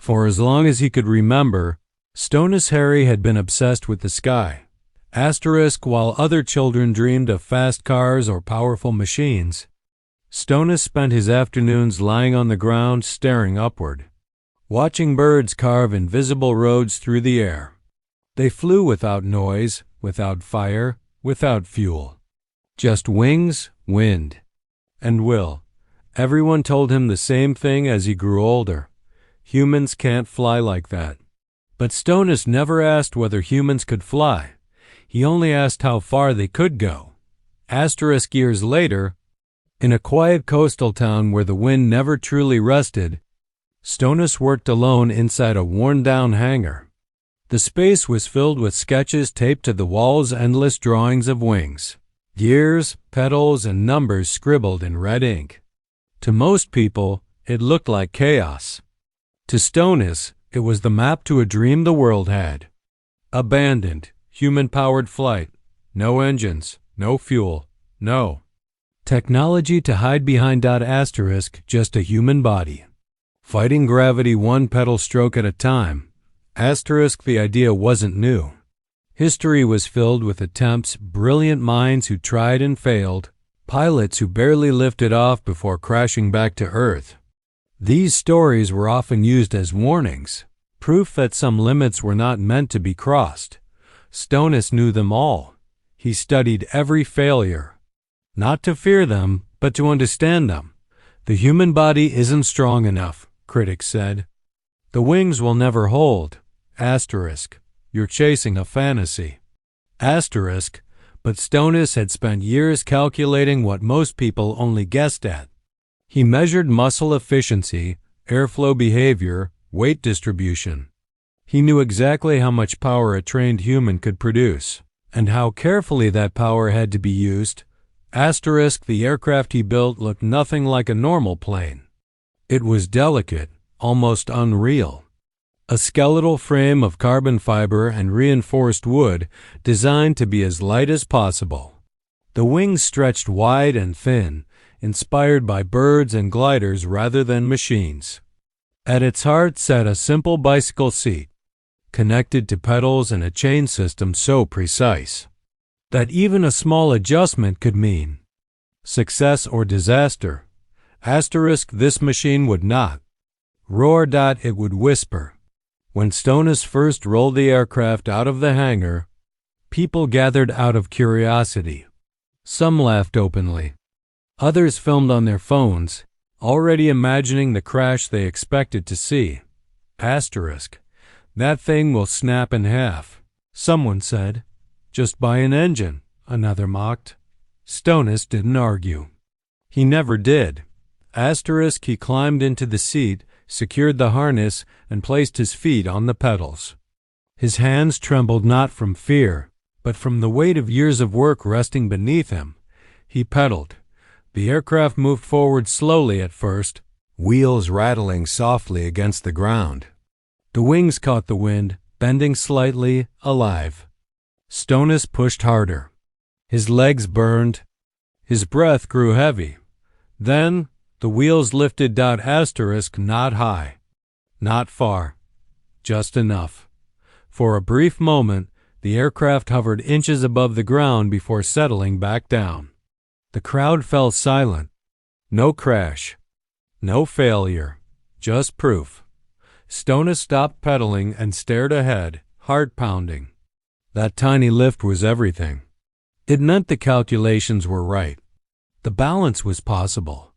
For as long as he could remember, Stonis Herry had been obsessed with the sky. While other children dreamed of fast cars or powerful machines, Stonis spent his afternoons lying on the ground staring upward, watching birds carve invisible roads through the air. They flew without noise, without fire, without fuel. Just wings, wind, and will. Everyone told him the same thing as he grew older. Humans can't fly like that. But Stonis never asked whether humans could fly. He only asked how far they could go. Years later, in a quiet coastal town where the wind never truly rested, Stonis worked alone inside a worn-down hangar. The space was filled with sketches taped to the walls, endless drawings of wings, gears, pedals, and numbers scribbled in red ink. To most people, it looked like chaos. To Stonis, it was the map to a dream the world had. Abandoned, human-powered flight. No engines, no fuel, no technology to hide behind. Just a human body, fighting gravity one pedal stroke at a time. The idea wasn't new. History was filled with attempts, brilliant minds who tried and failed, pilots who barely lifted off before crashing back to Earth. These stories were often used as warnings, proof that some limits were not meant to be crossed. Stonis knew them all. He studied every failure, not to fear them, but to understand them. The human body isn't strong enough, critics said. The wings will never hold. You're chasing a fantasy. But Stonis had spent years calculating what most people only guessed at. He measured muscle efficiency, airflow behavior, weight distribution. He knew exactly how much power a trained human could produce, and how carefully that power had to be used. The aircraft he built looked nothing like a normal plane. It was delicate, almost unreal. A skeletal frame of carbon fiber and reinforced wood designed to be as light as possible. The wings stretched wide and thin, inspired by birds and gliders rather than machines. At its heart sat a simple bicycle seat, connected to pedals and a chain system so precise that even a small adjustment could mean success or disaster. This machine would not roar. It would whisper. When Stonis first rolled the aircraft out of the hangar, people gathered out of curiosity. Some laughed openly. Others filmed on their phones, already imagining the crash they expected to see. That thing will snap in half, someone said. Just buy an engine, another mocked. Stonis didn't argue. He never did. He climbed into the seat, secured the harness, and placed his feet on the pedals. His hands trembled not from fear, but from the weight of years of work resting beneath him. He pedaled. The aircraft moved forward slowly at first, wheels rattling softly against the ground. The wings caught the wind, bending slightly, alive. Stonis pushed harder. His legs burned. His breath grew heavy. Then the wheels lifted. Not high, not far, just enough. For a brief moment, the aircraft hovered inches above the ground before settling back down. The crowd fell silent. No crash, no failure, just proof. Stonis stopped pedaling and stared ahead, heart pounding. That tiny lift was everything. It meant the calculations were right. The balance was possible.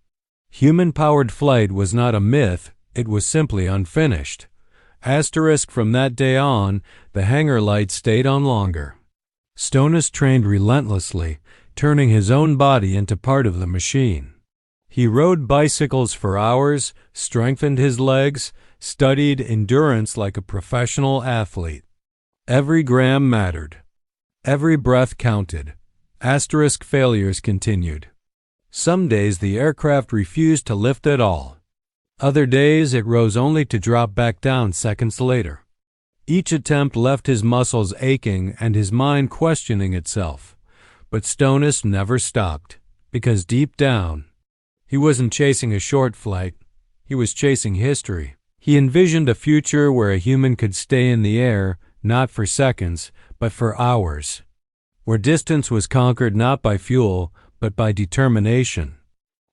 Human-powered flight was not a myth, it was simply unfinished. From that day on, the hangar lights stayed on longer. Stonis trained relentlessly, turning his own body into part of the machine. He rode bicycles for hours, strengthened his legs, studied endurance like a professional athlete. Every gram mattered. Every breath counted. Failures continued. Some days the aircraft refused to lift at all. Other days it rose only to drop back down seconds later. Each attempt left his muscles aching and his mind questioning itself. But Stonis never stopped, because deep down, he wasn't chasing a short flight, he was chasing history. He envisioned a future where a human could stay in the air, not for seconds, but for hours, where distance was conquered not by fuel, but by determination,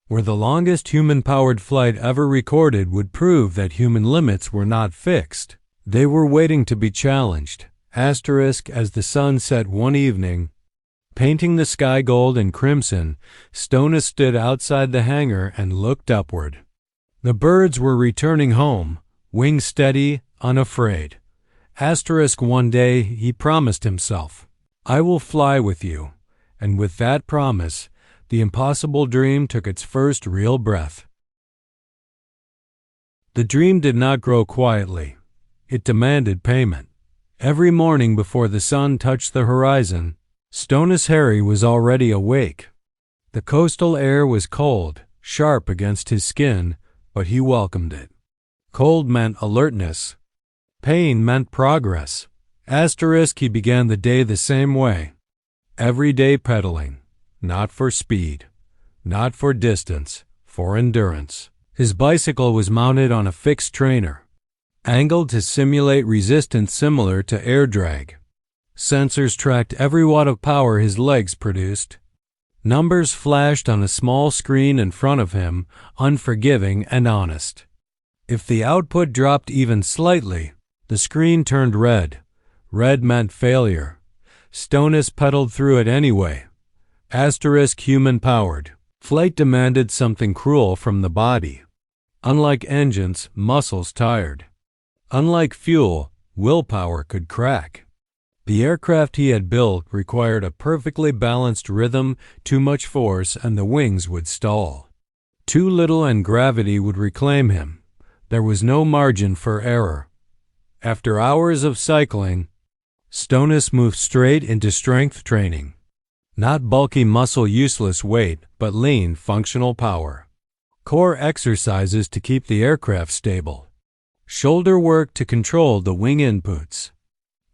where the longest human-powered flight ever recorded would prove that human limits were not fixed. They were waiting to be challenged. As the sun set one evening, painting the sky gold and crimson, Stonis stood outside the hangar and looked upward. The birds were returning home, wings steady, unafraid. One day he promised himself, "I will fly with you." And with that promise, the impossible dream took its first real breath. The dream did not grow quietly. It demanded payment. Every morning before the sun touched the horizon, Stonis Herry was already awake. The coastal air was cold, sharp against his skin, but he welcomed it. Cold meant alertness. Pain meant progress. He began the day the same way. Every day pedaling, not for speed, not for distance, for endurance. His bicycle was mounted on a fixed trainer, angled to simulate resistance similar to air drag. Sensors tracked every watt of power his legs produced. Numbers flashed on a small screen in front of him, unforgiving and honest. If the output dropped even slightly, the screen turned red. Red meant failure. Stonis pedaled through it anyway. Human-powered. Flight demanded something cruel from the body. Unlike engines, muscles tired. Unlike fuel, willpower could crack. The aircraft he had built required a perfectly balanced rhythm. Too much force and the wings would stall. Too little and gravity would reclaim him. There was no margin for error. After hours of cycling, Stonis moved straight into strength training. Not bulky muscle useless weight, but lean functional power. Core exercises to keep the aircraft stable. Shoulder work to control the wing inputs.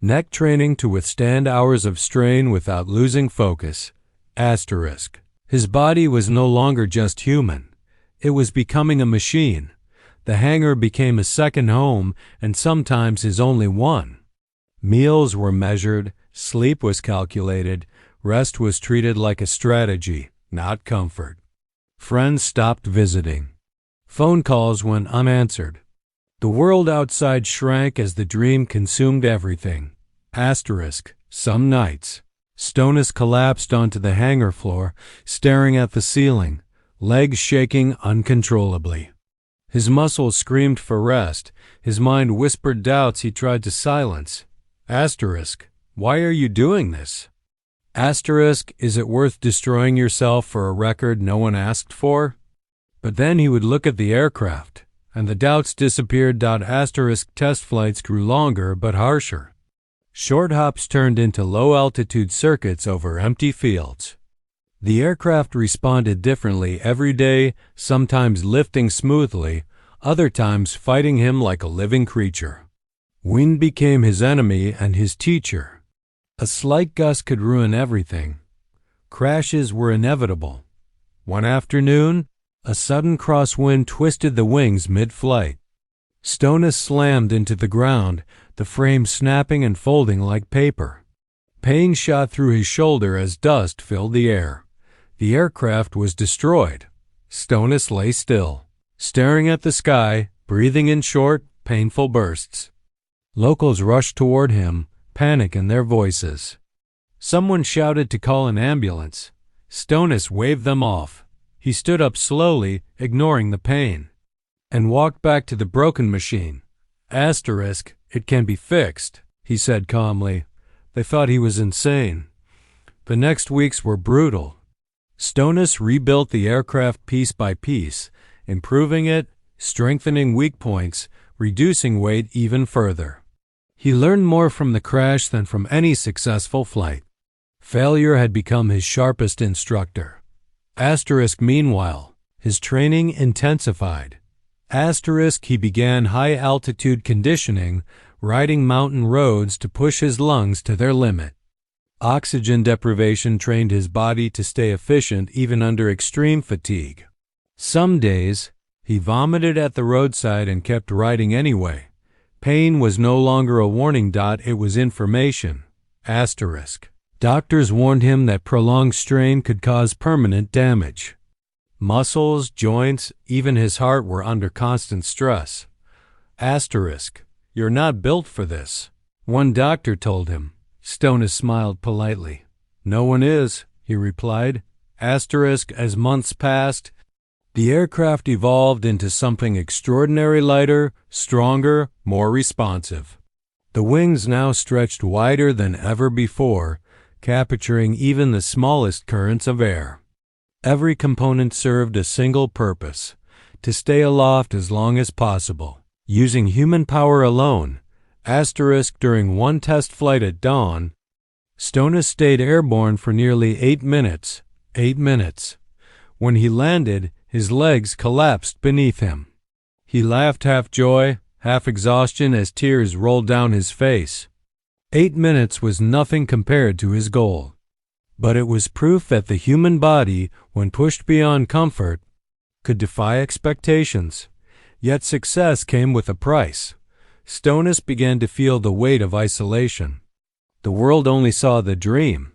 Neck training to withstand hours of strain without losing focus. His body was no longer just human. It was becoming a machine. The hangar became a second home, and sometimes his only one. Meals were measured, sleep was calculated, rest was treated like a strategy, not comfort. Friends stopped visiting. Phone calls went unanswered. The world outside shrank as the dream consumed everything. Some nights, Stonis collapsed onto the hangar floor, staring at the ceiling, legs shaking uncontrollably. His muscles screamed for rest. His mind whispered doubts he tried to silence. Why are you doing this? Is it worth destroying yourself for a record no one asked for? But then he would look at the aircraft, and the doubts disappeared. Test flights grew longer but harsher. Short hops turned into low-altitude circuits over empty fields. The aircraft responded differently every day, sometimes lifting smoothly, other times fighting him like a living creature. Wind became his enemy and his teacher. A slight gust could ruin everything. Crashes were inevitable. One afternoon, a sudden crosswind twisted the wings mid-flight. Stonis slammed into the ground, the frame snapping and folding like paper. Pain shot through his shoulder as dust filled the air. The aircraft was destroyed. Stonis lay still, staring at the sky, breathing in short, painful bursts. Locals rushed toward him, panic in their voices. Someone shouted to call an ambulance. Stonis waved them off. He stood up slowly, ignoring the pain, and walked back to the broken machine. It can be fixed, he said calmly. They thought he was insane. The next weeks were brutal. Stonis rebuilt the aircraft piece by piece, improving it, strengthening weak points, reducing weight even further. He learned more from the crash than from any successful flight. Failure had become his sharpest instructor. Meanwhile, his training intensified. He began high-altitude conditioning, riding mountain roads to push his lungs to their limit. Oxygen deprivation trained his body to stay efficient even under extreme fatigue. Some days, He vomited at the roadside and kept riding anyway. Pain was no longer a warning. It was information. Asterisk. Doctors warned him that prolonged strain could cause permanent damage. Muscles, joints, even his heart were under constant stress. Asterisk. You're not built for this, one doctor told him. Stonis smiled politely. No one is, he replied. Asterisk. As months passed, the aircraft evolved into something extraordinary, lighter, stronger, more responsive. The wings now stretched wider than ever before, capturing even the smallest currents of air. Every component served a single purpose: to stay aloft as long as possible, using human power alone. Asterisk. During one test flight at dawn, Stonis stayed airborne for nearly 8 minutes. 8 minutes. When he landed, his legs collapsed beneath him. He laughed, half joy, half exhaustion, as tears rolled down his face. 8 minutes was nothing compared to his goal. But it was proof that the human body, when pushed beyond comfort, could defy expectations. Yet success came with a price. Stonis began to feel the weight of isolation. The world only saw the dream.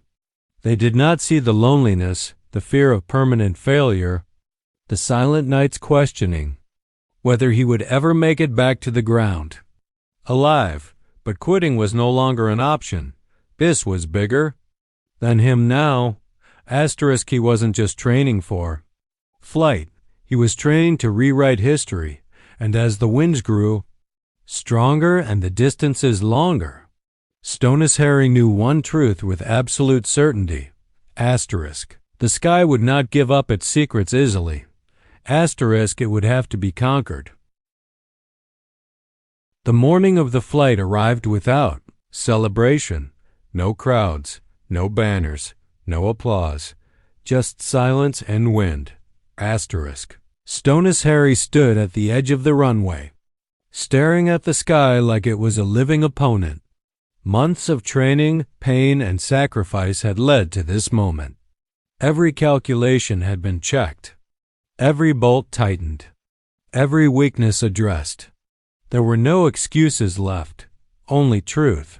They did not see the loneliness, the fear of permanent failure, the silent nights questioning whether he would ever make it back to the ground. Alive, but quitting was no longer an option. This was bigger than him now. Asterisk. He wasn't just training for flight. He was training to rewrite history, and as the winds grew stronger and the distances longer, Stonis Herry knew one truth with absolute certainty. Asterisk. The sky would not give up its secrets easily. Asterisk. It would have to be conquered. The morning of the flight arrived without celebration. No crowds, no banners, no applause, just silence and wind. Asterisk. Stonis Herry stood at the edge of the runway, staring at the sky like it was a living opponent. Months of training, pain, and sacrifice had led to this moment. Every calculation had been checked, every bolt tightened, every weakness addressed. There were no excuses left, only truth.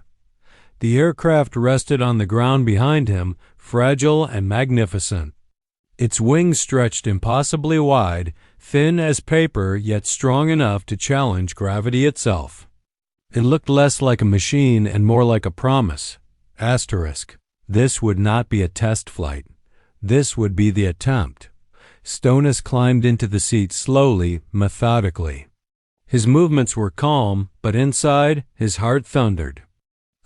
The aircraft rested on the ground behind him, fragile and magnificent. Its wings stretched impossibly wide, thin as paper, yet strong enough to challenge gravity itself. It looked less like a machine and more like a promise. Asterisk. This would not be a test flight. This would be the attempt. Stonis climbed into the seat slowly, methodically. His movements were calm, but inside, his heart thundered.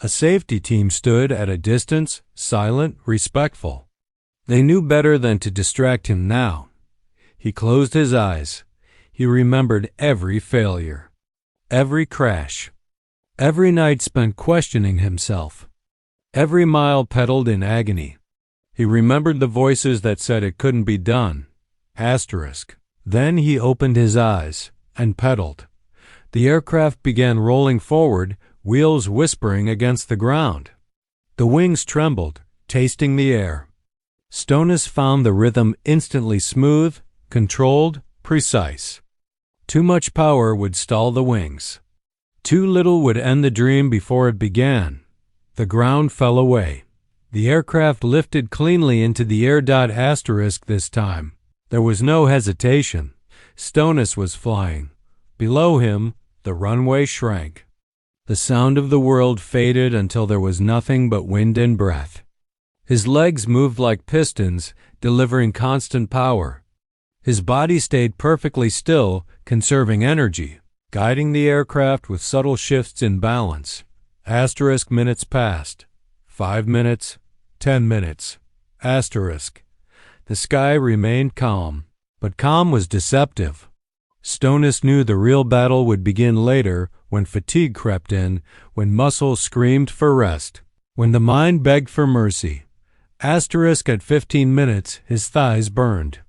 A safety team stood at a distance, silent, respectful. They knew better than to distract him now. He closed his eyes. He remembered every failure, every crash, every night spent questioning himself, every mile pedaled in agony. He remembered the voices that said it couldn't be done. Asterisk. Then he opened his eyes and pedaled. The aircraft began rolling forward, wheels whispering against the ground. The wings trembled, tasting the air. Stonis found the rhythm instantly smooth, controlled, precise. Too much power would stall the wings. Too little would end the dream before it began. The ground fell away. The aircraft lifted cleanly into the air. Asterisk. This time, there was no hesitation. Stonis was flying. Below him, the runway shrank. The sound of the world faded until there was nothing but wind and breath. His legs moved like pistons, delivering constant power. His body stayed perfectly still, conserving energy, guiding the aircraft with subtle shifts in balance. Asterisk. Minutes passed. 5 minutes. 10 minutes. Asterisk. The sky remained calm, but calm was deceptive. Stonis knew the real battle would begin later, when fatigue crept in, when muscles screamed for rest, when the mind begged for mercy. Asterisk. At 15 minutes, his thighs burned.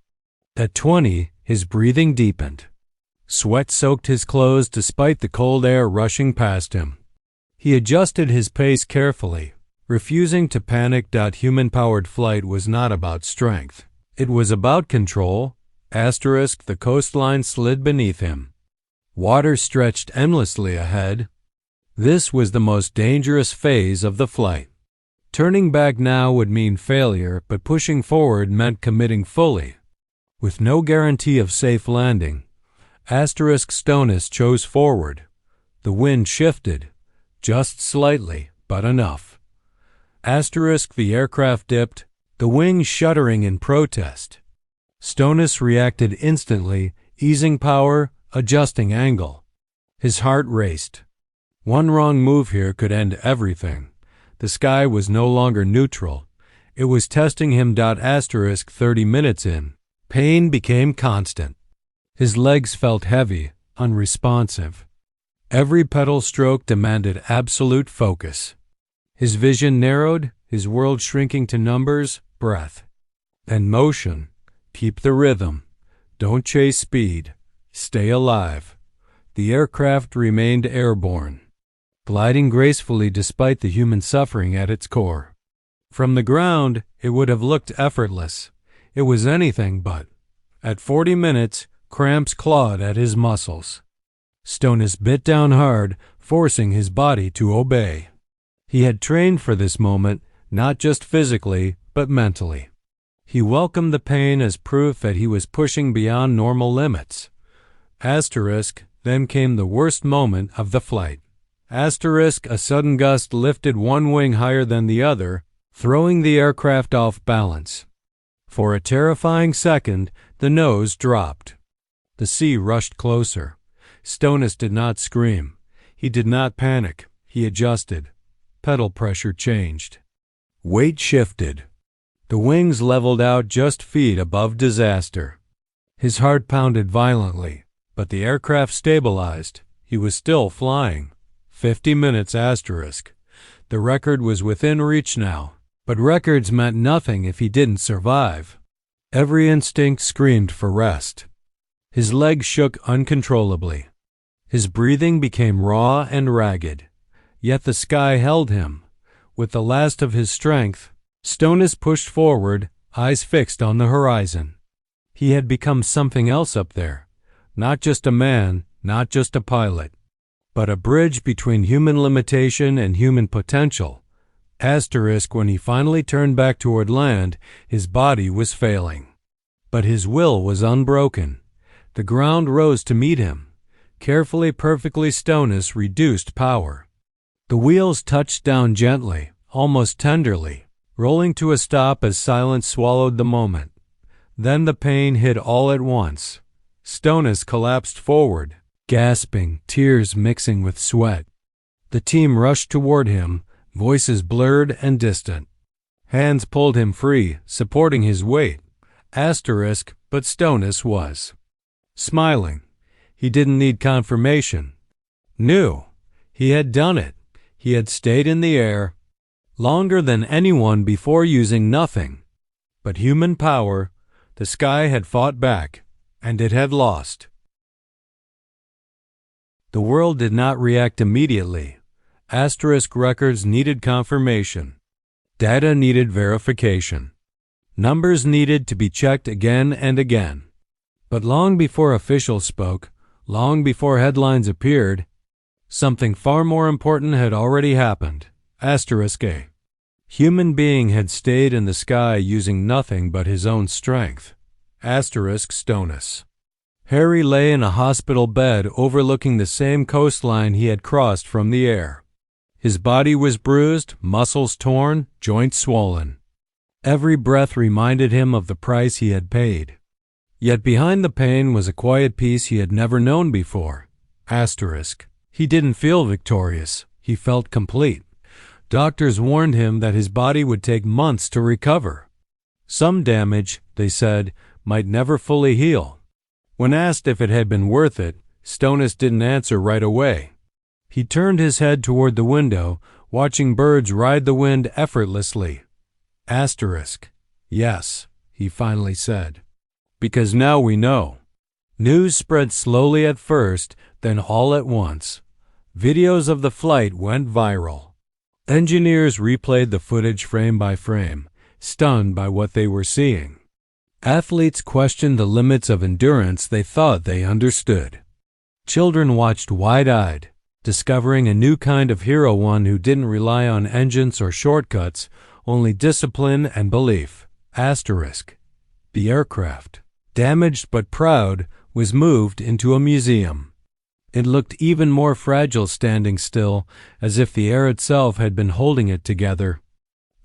At 20, his breathing deepened. Sweat soaked his clothes despite the cold air rushing past him. He adjusted his pace carefully, refusing to panic. Human-powered flight was not about strength. It was about control, Asterisk, the coastline slid beneath him. Water stretched endlessly ahead. This was the most dangerous phase of the flight. Turning back now would mean failure, but pushing forward meant committing fully. With no guarantee of safe landing, Asterisk Stonis chose forward. The wind shifted, just slightly, but enough. Asterisk, the aircraft dipped, the wings shuddering in protest. Stonis reacted instantly, easing power, adjusting angle. His heart raced. One wrong move here could end everything. The sky was no longer neutral. It was testing him. 30 minutes in, pain became constant. His legs felt heavy, unresponsive. Every pedal stroke demanded absolute focus. His vision narrowed, his world shrinking to numbers, breath, and motion. Keep the rhythm. Don't chase speed. Stay alive. The aircraft remained airborne, gliding gracefully despite the human suffering at its core. From the ground, it would have looked effortless. It was anything but. At 40 minutes, cramps clawed at his muscles. Stonis bit down hard, forcing his body to obey. He had trained for this moment, not just physically, but mentally. He welcomed the pain as proof that he was pushing beyond normal limits. Asterisk, then came the worst moment of the flight. Asterisk, a sudden gust lifted one wing higher than the other, throwing the aircraft off balance. For a terrifying second, the nose dropped. The sea rushed closer. Stonis did not scream. He did not panic. He adjusted. Pedal pressure changed. Weight shifted. The wings leveled out just feet above disaster. His heart pounded violently, but the aircraft stabilized. He was still flying. 50 minutes asterisk. The record was within reach now, but records meant nothing if he didn't survive. Every instinct screamed for rest. His legs shook uncontrollably. His breathing became raw and ragged. Yet the sky held him. With the last of his strength, Stonis pushed forward, eyes fixed on the horizon. He had become something else up there. Not just a man, not just a pilot, but a bridge between human limitation and human potential. Asterisk, when he finally turned back toward land, his body was failing. But his will was unbroken. The ground rose to meet him. Carefully, perfectly, Stonis reduced power. The wheels touched down gently, almost tenderly, rolling to a stop as silence swallowed the moment. Then the pain hit all at once. Stonis collapsed forward, gasping, tears mixing with sweat. The team rushed toward him, voices blurred and distant. Hands pulled him free, supporting his weight. Asterisk, but Stonis was smiling. He didn't need confirmation. Knew. He had done it. He had stayed in the air longer than anyone before, using nothing but human power. The sky had fought back, and it had lost. The world did not react immediately. Asterisk records needed confirmation. Data needed verification. Numbers needed to be checked again and again. But long before officials spoke, long before headlines appeared, something far more important had already happened. Asterisk A human being had stayed in the sky using nothing but his own strength. Asterisk Stonis. Herry lay in a hospital bed overlooking the same coastline he had crossed from the air. His body was bruised, muscles torn, joints swollen. Every breath reminded him of the price he had paid. Yet behind the pain was a quiet peace he had never known before. Asterisk. He didn't feel victorious. He felt complete. Doctors warned him that his body would take months to recover. Some damage, they said, might never fully heal. When asked if it had been worth it, Stonis didn't answer right away. He turned his head toward the window, watching birds ride the wind effortlessly. Asterisk. Yes, he finally said. Because now we know. News spread slowly at first, then all at once. Videos of the flight went viral. Engineers replayed the footage frame by frame, stunned by what they were seeing. Athletes questioned the limits of endurance they thought they understood. Children watched wide-eyed, discovering a new kind of hero, one who didn't rely on engines or shortcuts, only discipline and belief. Asterisk. The aircraft, damaged but proud, was moved into a museum. It looked even more fragile standing still, as if the air itself had been holding it together.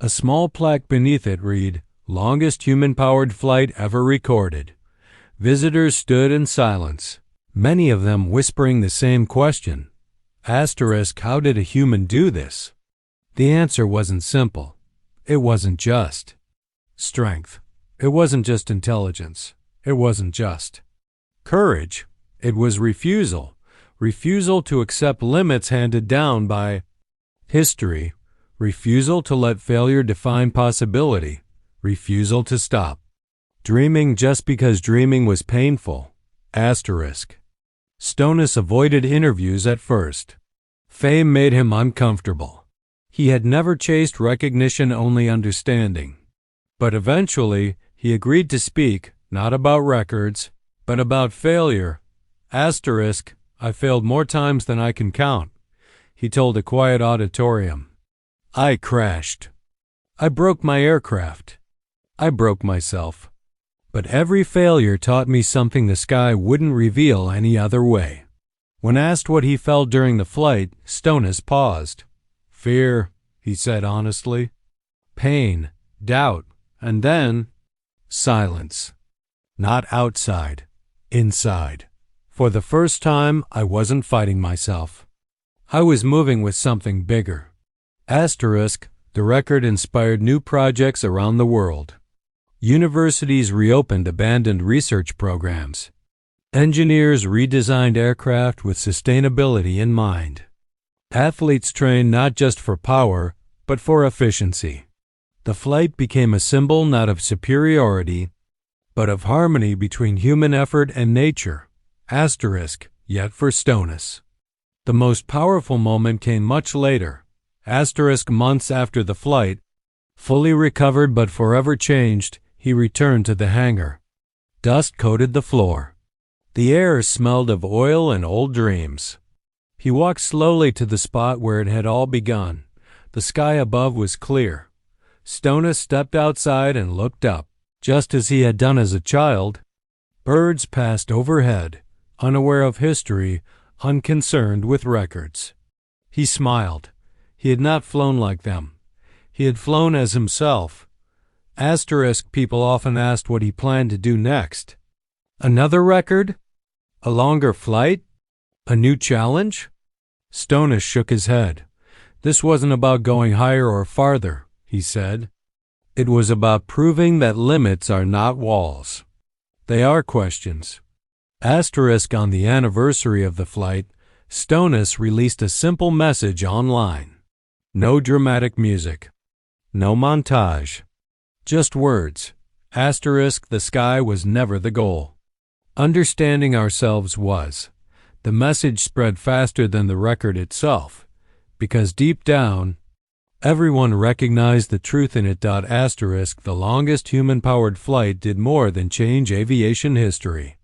A small plaque beneath it read, "Longest human-powered flight ever recorded." Visitors stood in silence, many of them whispering the same question. Asterisk, how did a human do this? The answer wasn't simple. It wasn't just strength. It wasn't just intelligence. It wasn't just courage. It was refusal. Refusal to accept limits handed down by history. Refusal to let failure define possibility. Refusal to stop dreaming just because dreaming was painful. Asterisk. Stonis avoided interviews at first. Fame made him uncomfortable. He had never chased recognition, only understanding. But eventually, he agreed to speak, not about records, but about failure. Asterisk, I failed more times than I can count, he told a quiet auditorium. I crashed. I broke my aircraft. I broke myself. But every failure taught me something the sky wouldn't reveal any other way. When asked what he felt during the flight, Stonis paused. Fear, he said honestly. Pain, doubt, and then silence. Not outside, inside. For the first time, I wasn't fighting myself. I was moving with something bigger. Asterisk, the record inspired new projects around the world. Universities reopened abandoned research programs. Engineers redesigned aircraft with sustainability in mind. Athletes trained not just for power, but for efficiency. The flight became a symbol not of superiority, but of harmony between human effort and nature. Asterisk, yet for Stonis, the most powerful moment came much later. Asterisk, months after the flight, fully recovered but forever changed, he returned to the hangar. Dust coated the floor. The air smelled of oil and old dreams. He walked slowly to the spot where it had all begun. The sky above was clear. Stonis stepped outside and looked up. Just as he had done as a child, birds passed overhead, unaware of history, unconcerned with records. He smiled. He had not flown like them. He had flown as himself. Asterisk, people often asked what he planned to do next. Another record? A longer flight? A new challenge? Stonis shook his head. This wasn't about going higher or farther, he said. It was about proving that limits are not walls. They are questions. Asterisk, on the anniversary of the flight, Stonis released a simple message online. No dramatic music. No montage. Just words. Asterisk, the sky was never the goal. Understanding ourselves was. The message spread faster than the record itself, because deep down, everyone recognized the truth in it. Asterisk, the longest human-powered flight did more than change aviation history.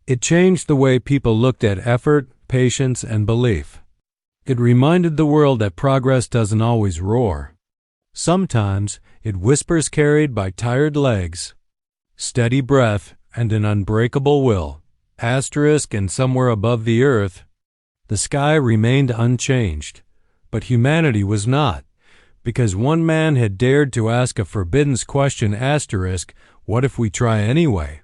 It changed the way people looked at effort, patience, and belief. It reminded the world that progress doesn't always roar. Sometimes it whispers, carried by tired legs, steady breath, and an unbreakable will. Asterisk, and somewhere above the earth, the sky remained unchanged, but humanity was not, because one man had dared to ask a forbidden question. Asterisk, what if we try anyway?